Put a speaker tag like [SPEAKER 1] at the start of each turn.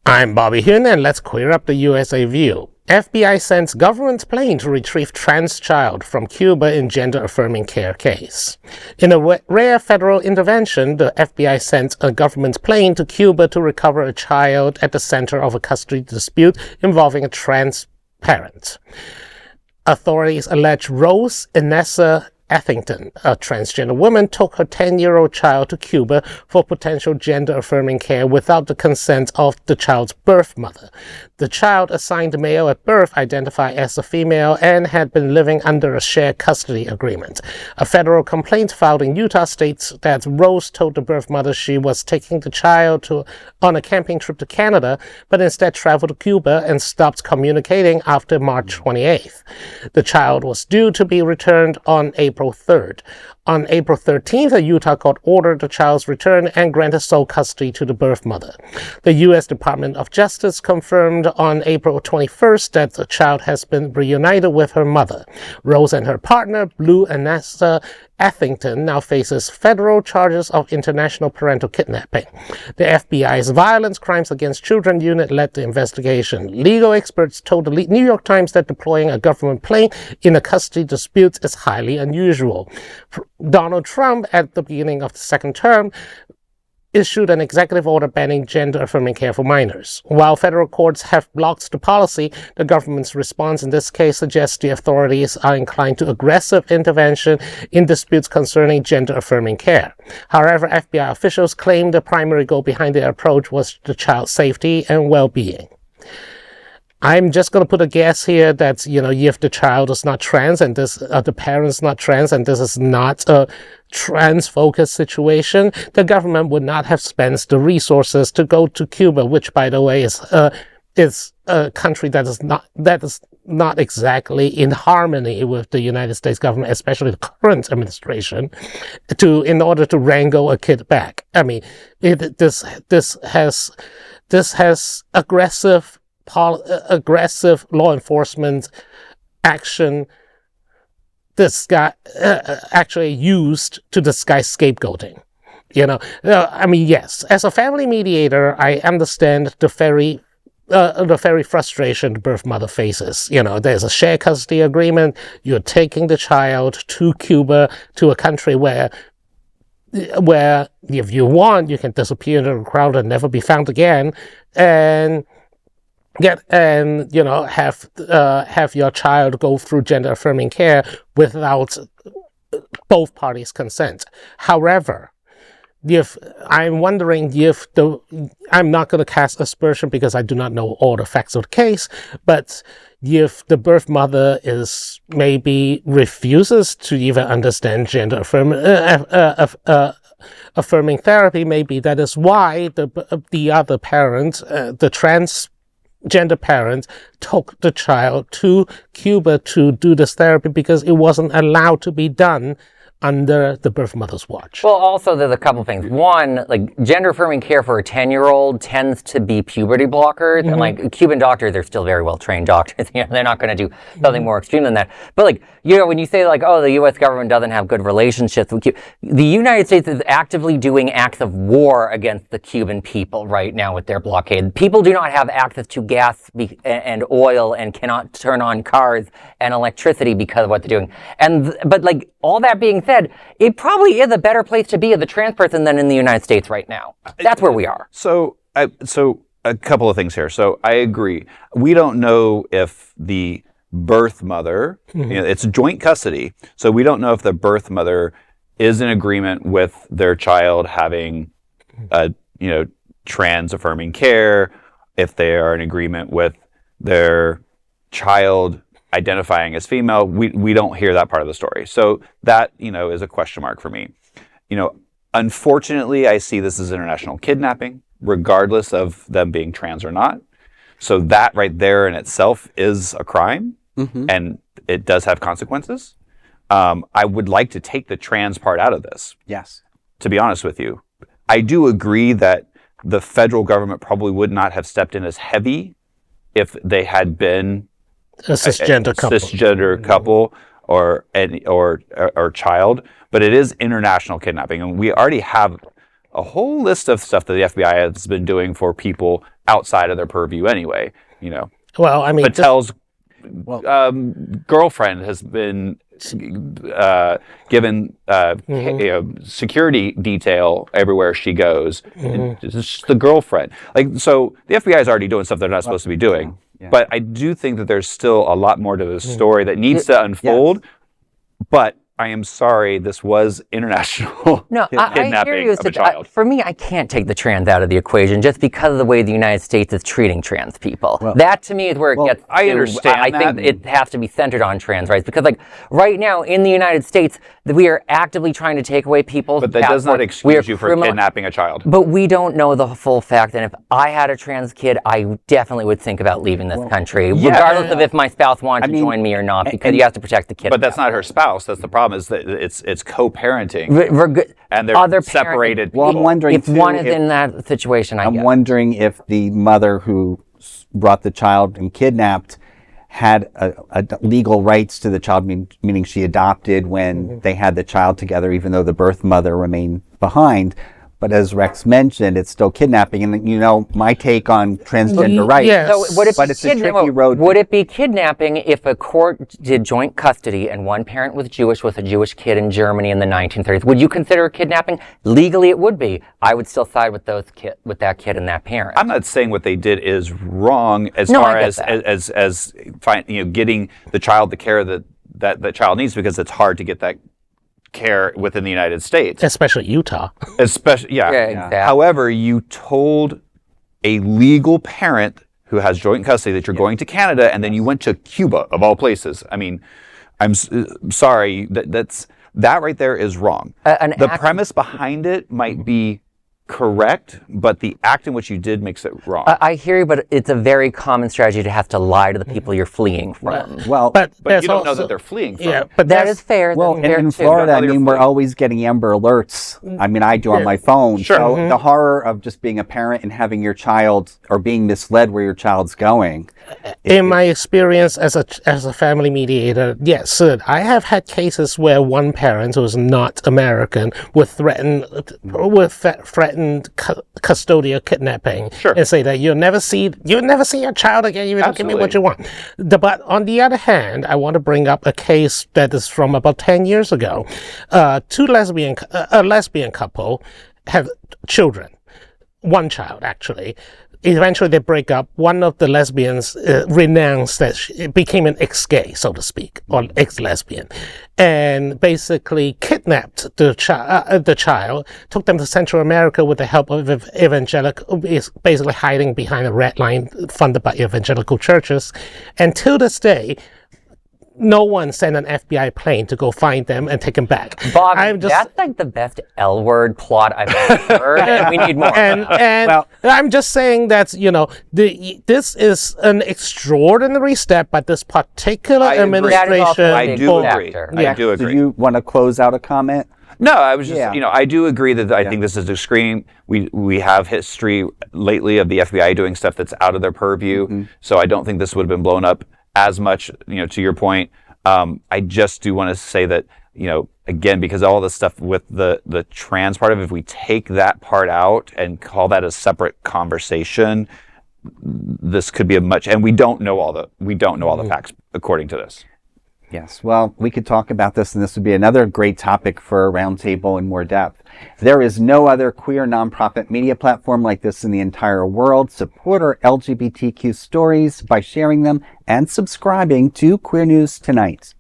[SPEAKER 1] I'm Bobby Huynh, and let's queer up the USA view. FBI sends government plane to retrieve trans child from Cuba in gender-affirming care case. In a rare federal intervention, the FBI sent a government plane to Cuba to recover a child at the center of a custody dispute involving a trans parent. Authorities allege Rose Inessa-Ethington, a transgender woman, took her 10-year-old child to Cuba for potential gender-affirming care without the consent of the child's birth mother. The child, assigned male at birth, identified as a female and had been living under a shared custody agreement. A federal complaint filed in Utah states that Rose told the birth mother she was taking the child on a camping trip to Canada, but instead traveled to Cuba and stopped communicating after March 28th. The child was due to be returned on April 3rd. On April 13th, a Utah court ordered the child's return and granted sole custody to the birth mother. The U.S. Department of Justice confirmed on April 21st that the child has been reunited with her mother. Rose and her partner, Blue Inessa-Ethington, now faces federal charges of international parental kidnapping. The FBI's Violence Crimes Against Children unit led the investigation. Legal experts told the New York Times that deploying a government plane in a custody dispute is highly unusual. Donald Trump, at the beginning of the second term, issued an executive order banning gender-affirming care for minors. While federal courts have blocked the policy, the government's response in this case suggests the authorities are inclined to aggressive intervention in disputes concerning gender-affirming care. However, FBI officials claim the primary goal behind their approach was the child's safety and well-being. I'm just going to put a guess here that, if the child is not trans and the parent's not trans and this is not a trans-focused situation, the government would not have spent the resources to go to Cuba, which, by the way, is a country that is not exactly in harmony with the United States government, especially the current administration, in order to wrangle a kid back. I mean, this has aggressive law enforcement action actually used to disguise scapegoating. Yes, as a family mediator, I understand the very frustration the birth mother faces. There's a shared custody agreement. You're taking the child to Cuba, to a country where if you want, you can disappear into the crowd and never be found again, and have your child go through gender-affirming care without both parties' consent. However, I'm wondering I'm not going to cast aspersion because I do not know all the facts of the case, but if the birth mother maybe refuses to even understand gender-affirming therapy, maybe that is why the other parent, the transgender parent, took the child to Cuba to do this therapy because it wasn't allowed to be done under the birth mother's watch.
[SPEAKER 2] Well, also there's a couple things. One, gender-affirming care for a 10-year-old tends to be puberty blockers, and Cuban doctors are still very well-trained doctors. They're not going to do something more extreme than that. But when you say the U.S. government doesn't have good relationships with Cuba, the United States is actively doing acts of war against the Cuban people right now with their blockade. People do not have access to gas and oil and cannot turn on cars and electricity because of what they're doing. But all that being said, it probably is a better place to be as a trans person than in the United States right now. That's where we are.
[SPEAKER 3] So a couple of things here. So I agree. We don't know if the birth mother, it's joint custody, so we don't know if the birth mother is in agreement with their child having, trans-affirming care, if they are in agreement with their child identifying as female. We don't hear that part of the story. So that, is a question mark for me. Unfortunately, I see this as international kidnapping, regardless of them being trans or not. So that right there in itself is a crime, and it does have consequences. I would like to take the trans part out of this.
[SPEAKER 4] Yes.
[SPEAKER 3] To be honest with you. I do agree that the federal government probably would not have stepped in as heavy if they had been
[SPEAKER 1] a cisgender couple
[SPEAKER 3] or child, but it is international kidnapping, and we already have a whole list of stuff that the FBI has been doing for people outside of their purview anyway.
[SPEAKER 1] Well, I mean,
[SPEAKER 3] Patel's girlfriend has been given security detail everywhere she goes. It's just the girlfriend. So the FBI is already doing stuff they're not supposed to be doing.
[SPEAKER 4] Yeah.
[SPEAKER 3] But I do think that there's still a lot more to the story that needs to unfold.
[SPEAKER 4] Yes.
[SPEAKER 3] But I am sorry, this was international kidnapping
[SPEAKER 2] I hear you.
[SPEAKER 3] of a child.
[SPEAKER 2] For me, I can't take the trans out of the equation just because of the way the United States is treating trans people. That to me is where it gets.
[SPEAKER 3] I understand
[SPEAKER 2] I think it has to be centered on trans rights because, right now in the United States, we are actively trying to take away people's.
[SPEAKER 3] But that does not excuse you for kidnapping a child.
[SPEAKER 2] But we don't know the full fact. And if I had a trans kid, I definitely would think about leaving this country, regardless of if my spouse wanted to join me or not, because you have to protect the kid.
[SPEAKER 3] But that's not her spouse. That's the problem. Is that it's co-parenting, and they're
[SPEAKER 2] other
[SPEAKER 3] separated.
[SPEAKER 4] Well, I'm wondering
[SPEAKER 2] if
[SPEAKER 4] too,
[SPEAKER 2] one is in that situation.
[SPEAKER 4] I'm wondering if the mother who brought the child and kidnapped had a legal rights to the child, meaning she adopted when they had the child together, even though the birth mother remained behind. But as Rex mentioned, it's still kidnapping. And, my take on transgender rights,
[SPEAKER 1] yes.
[SPEAKER 2] So
[SPEAKER 4] but it's a tricky road.
[SPEAKER 2] Would it be kidnapping if a court did joint custody and one parent was Jewish with a Jewish kid in Germany in the 1930s? Would you consider it kidnapping? Legally, it would be. I would still side with that kid and that parent.
[SPEAKER 3] I'm not saying what they did is wrong as far as getting the child the care that the child needs, because it's hard to get that care within the United States,
[SPEAKER 1] especially Utah.
[SPEAKER 3] Exactly. However, you told a legal parent who has joint custody that you're going to Canada, and then you went to Cuba of all places. I mean, I'm sorry, that right there is wrong. The premise behind it might be correct, but the act in which you did makes it wrong.
[SPEAKER 2] I hear you, but it's a very common strategy to have to lie to the people you're fleeing from.
[SPEAKER 4] But
[SPEAKER 3] you don't know that they're fleeing from.
[SPEAKER 1] Yeah, but
[SPEAKER 2] that is fair.
[SPEAKER 4] Well, in Florida, we're always getting Amber Alerts. I do on my phone.
[SPEAKER 3] Sure.
[SPEAKER 4] So the horror of just being a parent and having your child, or being misled where your child's going.
[SPEAKER 1] In my experience as a family mediator, yes, I have had cases where one parent who is not American would threaten custodial kidnapping, and say that you'll never see your child again. You don't give me what you want. But on the other hand, I want to bring up a case that is from about 10 years ago. A lesbian couple have children, one child actually. Eventually they break up. One of the lesbians renounced that it became an ex-gay, so to speak, or ex-lesbian, and basically kidnapped the child, took them to Central America with the help of basically hiding behind a red line funded by evangelical churches. And till this day, no one sent an FBI plane to go find them and take them back.
[SPEAKER 2] Bob, that's like the best L-word plot I've ever heard, and we need more.
[SPEAKER 1] And I'm just saying that, this is an extraordinary step by this particular administration.
[SPEAKER 3] I do agree. I do agree.
[SPEAKER 4] Do you want to close out a comment?
[SPEAKER 3] No, I was just, I do agree that I think this is extreme. We have history lately of the FBI doing stuff that's out of their purview. So I don't think this would have been blown up as much, to your point. I just do want to say that, again, because all this stuff with the trans part of it, if we take that part out and call that a separate conversation, this could be and we don't know all the facts according to this.
[SPEAKER 4] Yes, well, we could talk about this, and this would be another great topic for a roundtable in more depth. There is no other queer nonprofit media platform like this in the entire world. Support our LGBTQ stories by sharing them and subscribing to Queer News Tonight.